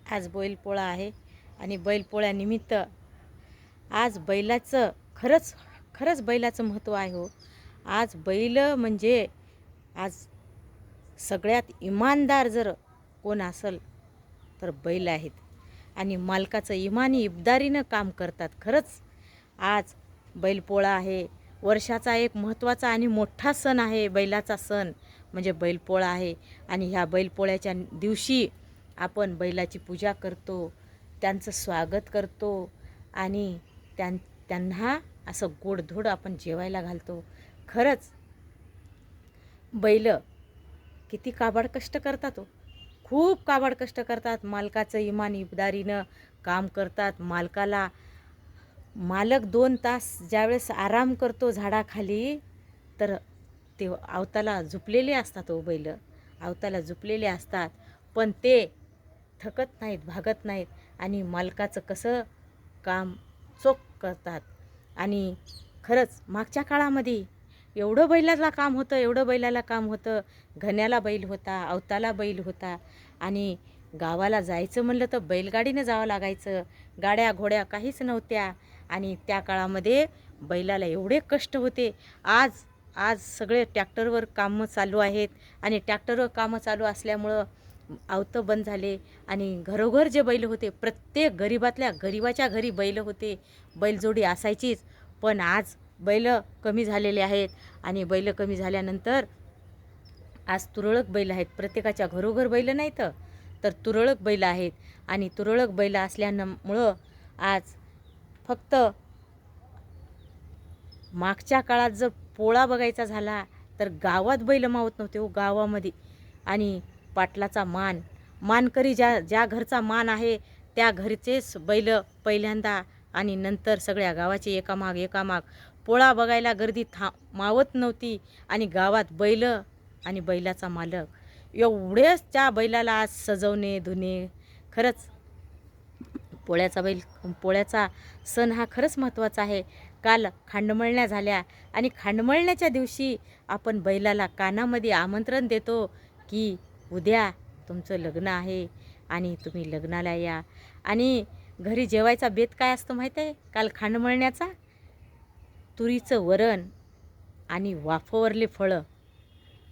आज बैलपोळा आहे आणि बैलपोळ्यानिमित्त आज बैलाचं खरंच खरंच बैलाचं महत्त्व आहे हो. आज बैल म्हणजे आज सगळ्यात इमानदार जर कोण असेल तर बैल आहेत आणि मालकाचं इमानी इबदारीनं काम करतात. खरंच आज बैलपोळा आहे. वर्षाचा एक महत्त्वाचा आणि मोठा सण आहे. बैलाचा सण म्हणजे बैलपोळा आहे आणि ह्या बैलपोळ्याच्या दिवशी आपण बैलाची पूजा करतो, त्यांचं स्वागत करतो आणि त्यांना असं गोडधोड आपण जेवायला घालतो. खरंच बैल किती काबाड कष्ट करतात हो. खूप काबाड कष्ट करतात. मालकाचं इमान इबदारीनं काम करतात. मालक 2 तास ज्यावेळेस आराम करतो झाडाखाली तर ते अवताला झुपलेले असतात हो. बैल अवताला झुपलेले असतात पण ते थकत नाहीत, भागत नाहीत आणि मालकाचं कसं काम चोख करतात. आणि खरंच मागच्या काळामध्ये एवढं बैलाला काम होतं. घण्याला बैल होता, अवताला बैल होता आणि गावाला जायचं म्हणलं तर बैलगाडीनं जावं लागायचं. गाड्या घोड्या काहीच नव्हत्या आणि त्या काळामध्ये बैलाला एवढे कष्ट होते. आज आज सगळे ट्रॅक्टरवर कामं चालू आहेत आणि ट्रॅक्टरवर कामं चालू असल्यामुळं अवतं बंद झाले आणि घरोघर जे बैल होते प्रत्येक गरीबाच्या घरी बैल होते. बैलजोडी असायचीच. पण आज बैल कमी झालेले आहेत आणि बैल कमी झाल्यानंतर आज तुरळक बैल आहेत. प्रत्येकाच्या घरोघर बैल नाहीत तर तुरळक बैल आहेत आणि तुरळक बैल असल्यामुळं आज फक्त मागच्या काळात जर पोळा बघायचा झाला तर गावात बैल मावत नव्हते हो. गावामध्ये आणि पाटलाचा मानकरी ज्या घरचा मान आहे त्या घरचेच बैल पहिल्यांदा आणि नंतर सगळ्या गावाची एकामाग पोळा बघायला गर्दी मावत नव्हती आणि गावात बैल आणि बैलाचा मालक एवढेच त्या बैलाला आज सजवणे धुणे. खरंच पोळ्याचा सण हा खरंच महत्त्वाचा आहे. काल खांडमळण्या झाल्या आणि खांडमळण्याच्या दिवशी आपण बैलाला कानामध्ये आमंत्रण देतो की उद्या तुमचं लग्न आहे आणि तुम्ही लग्नाला या. आणि घरी जेवायचा बेत काय असतो माहीत आहे? काल खांडमळण्याचा तुरीचं वरण आणि वाफवरले फळं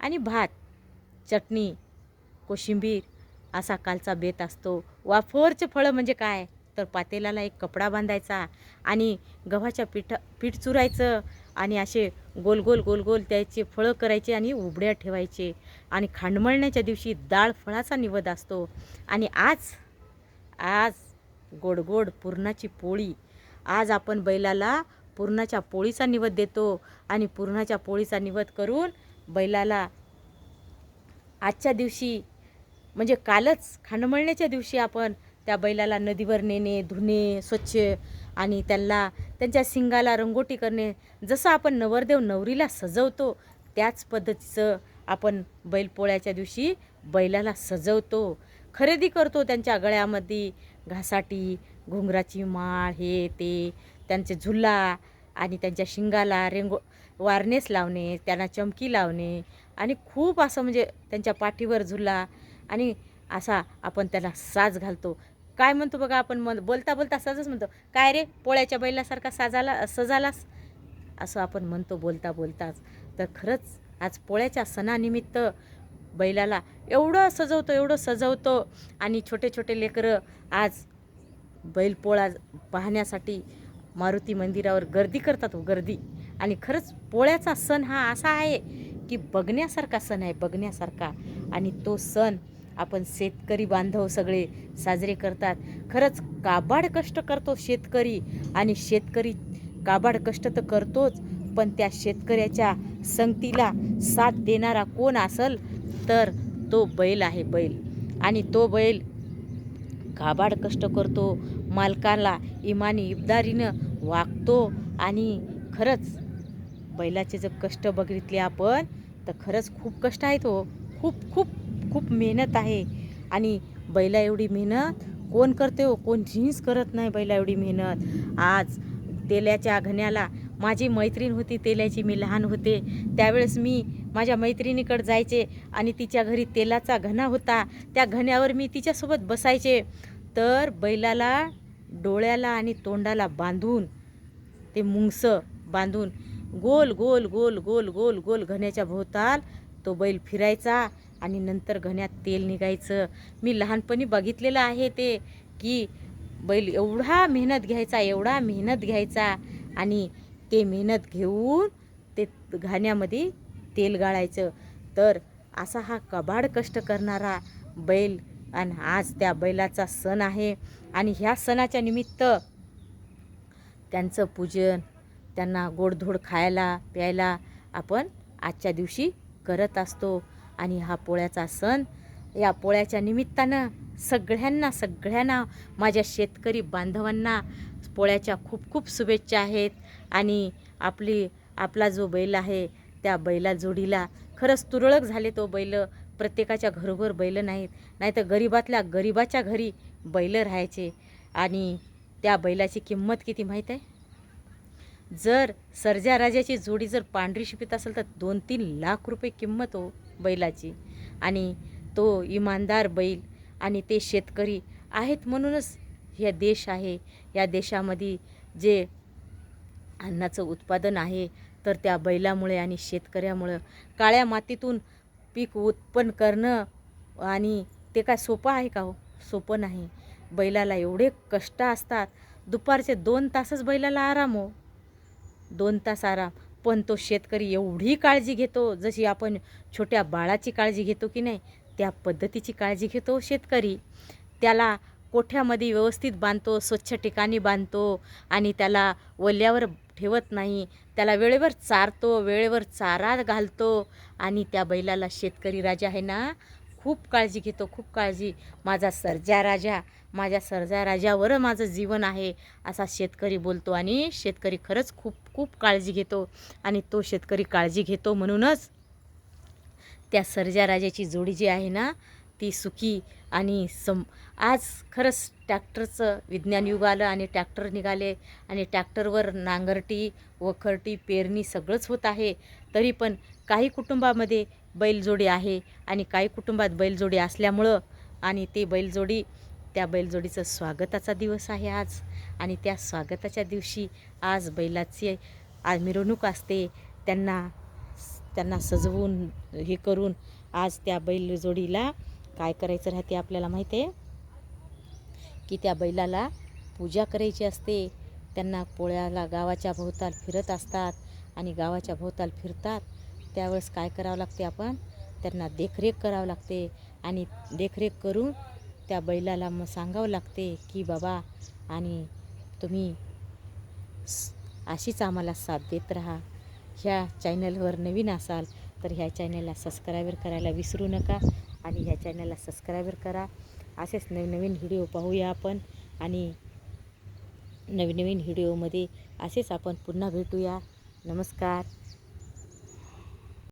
आणि भात, चटणी, कोशिंबीर असा कालचा बेत असतो. वाफवरचे फळं म्हणजे काय तर पातेल्याला एक कपडा बांधायचा आणि गव्हाच्या पीठ चुरायचं आणि असे गोल गोल त्याचे फळं करायचे आणि उबड्या ठेवायचे. आणि खांडमळण्याच्या दिवशी डाळ फळाचा निवेद असतो. आणि आज गोड पुरणाची पोळी. आज आपण बैलाला पुरणाच्या पोळीचा निवेद देतो आणि पुरणाच्या पोळीचा निवेद करून बैलाला आजच्या दिवशी म्हणजे कालच खांडमळण्याच्या दिवशी आपण त्या बैलाला नदीवर नेणे, धुणे स्वच्छ आणि त्यांच्या शिंगाला रंगोटी करणे. जसं आपण नवरदेव नवरीला सजवतो त्याच पद्धतीचं आपण बैलपोळ्याच्या दिवशी बैलाला सजवतो, खरेदी करतो. त्यांच्या गळ्यामध्ये घासाटी, घुंगराची माळ, हे ते त्यांचे झुला आणि त्यांच्या शिंगाला वारनेस लावणे, त्यांना चमकी लावणे आणि खूप असं म्हणजे त्यांच्या पाठीवर झुला आणि असा आपण त्याला साज घालतो. काय म्हणतो बघा आपण बोलता साजच म्हणतो. काय रे पोळ्याच्या बैलासारखा सजालास असं आपण म्हणतो बोलताच. तर खरंच आज पोळ्याच्या सणानिमित्त बैलाला एवढं सजवतो आणि छोटे लेकरं आज बैलपोळा पाहण्यासाठी मारुती मंदिरावर गर्दी करतात गर्दी. आणि खरंच पोळ्याचा सण हा असा आहे की बघण्यासारखा सण आहे, बघण्यासारखा. आणि तो सण आपण शेतकरी बांधव सगळे साजरे करतात. खरंच काबाड कष्ट करतो शेतकरी आणि शेतकरी काबाड कष्ट तर करतोच पण त्या शेतकऱ्याच्या संगतीला साथ देणारा कोण असेल तर तो बैल आहे. बैल आणि तो बैल काबाड कष्ट करतो, मालकाला इमानी इबदारीनं वागतो आणि खरंच बैलाचे जर कष्ट बघितले आपण तर खरंच खूप कष्ट आहेत हो. खूप मेहनत आहे आणि बैला एवढी मेहनत कोण करते हो? कोणीच करत नाही बैला एवढी मेहनत. आज तेल्याच्या घण्याला माझी मैत्रीण होती तेल्याची, मी लहान होते त्यावेळेस मी माझ्या मैत्रिणीकडे जायचे आणि तिच्या घरी तेलाचा घणा होता. त्या घण्यावर मी तिच्यासोबत बसायचे. तर बैलाला डोळ्याला आणि तोंडाला बांधून, ते मुंगसं बांधून गोल गोल गोल गोल गोल गोल घण्याच्या भोवताल तो बैल फिरायचा आणि नंतर घण्यात तेल निघायचं. मी लहानपणी बघितलेलं आहे ते, की बैल एवढा मेहनत घ्यायचा, एवढा मेहनत घ्यायचा आणि ते मेहनत घेऊन ते घाण्यामध्ये तेल गाळायचं. तर असा हा कबाड कष्ट करणारा बैल, आणि आज त्या बैलाचा सण आहे. आणि ह्या सणाच्या निमित्त त्यांचं पूजन, त्यांना गोडधोड खायला प्यायला आपण आजच्या दिवशी करत असतो. आणि हा पोळ्याचा सण, या पोळ्याच्या निमित्तानं सगळ्यांना माझ्या शेतकरी बांधवांना पोळ्याच्या खूप खूप शुभेच्छा आहेत. आणि आपला जो बैल आहे त्या बैला जोडीला खरंच तुरळक झाले तो बैल. प्रत्येकाच्या घरोघर बैल नाहीत, नाहीतर गरीबाच्या घरी बैल राहायचे. आणि त्या बैलाची किंमत किती माहीत आहे? जर सर्जा राजाची जोडी जर पांढरी शिपीत असेल तर 2-3 लाख रुपये किंमत हो बैलाची. आणि तो इमानदार बैल आणि ते शेतकरी आहेत म्हणूनच हे देश आहे. या देशामध्ये जे अन्नाचं उत्पादन आहे तर त्या बैलामुळे आणि शेतकऱ्यामुळं. काळ्या मातीतून पीक उत्पन्न करणं आणि ते काय सोपं आहे का हो? सोपं नाही. बैलाला एवढे कष्ट असतात. दुपारचे 2 तासच बैलाला आराम हो, 2 तास आराम. पण तो शेतकरी एवढी काळजी घेतो, जशी आपण छोट्या बाळाची काळजी घेतो की नाही, त्या पद्धतीची काळजी घेतो शेतकरी. त्याला कोठ्यामध्ये व्यवस्थित बांधतो, स्वच्छ ठिकाणी बांधतो आणि त्याला ओल्यावर ठेवत नाही. त्याला वेळेवर चारतो, वेळेवर चारा घालतो. आणि त्या बैलाला शेतकरी राजा आहे ना, खूप काळजी घेतो, खूप काळजी. माझा सर्जा राजावर माझं जीवन आहे असा शेतकरी बोलतो. आणि शेतकरी खरंच खूप खूप काळजी घेतो. आणि तो शेतकरी काळजी घेतो म्हणूनच त्या सर्जा राजाची जोडी जी आहे ना ती सुखी आणि आज खरंच ट्रॅक्टरचं विज्ञान युग आलं आणि ट्रॅक्टर निघाले आणि ट्रॅक्टरवर नांगरटी, वखरटी, पेरणी सगळंच होत आहे. तरी पण काही कुटुंबामध्ये बैलजोडी आहे आणि काही कुटुंबात बैलजोडी असल्यामुळं आणि त्या बैलजोडीचं स्वागताचा दिवस आहे आज. आणि त्या स्वागताच्या दिवशी आज बैलाची मिरवणूक असते. त्यांना सजवून हे करून आज त्या बैलजोडीला काय करायचं राहते आपल्याला माहिती आहे, की त्या बैलाला पूजा करायची असते. त्यांना पोळ्याला गावाच्या भोवताल फिरत असतात आणि गावाच्या भोवताल फिरतात त्यावेळेस काय करावं लागते, आपण त्यांना देखरेख करावं लागते. आणि देखरेख करून त्या बैलाला मग सांगावं लागते की बाबा, आणि तुम्ही अशीच आम्हाला साथ देत राहा. ह्या चॅनलवर नवीन असाल तर ह्या चॅनलला सबस्क्राईबर करायला विसरू नका. आणि ह्या चॅनलला सबस्क्राईबर करा. असेच नवीन व्हिडिओ पाहूया आपण. आणि नवीन व्हिडिओमध्ये असेच आपण पुन्हा भेटूया. नमस्कार.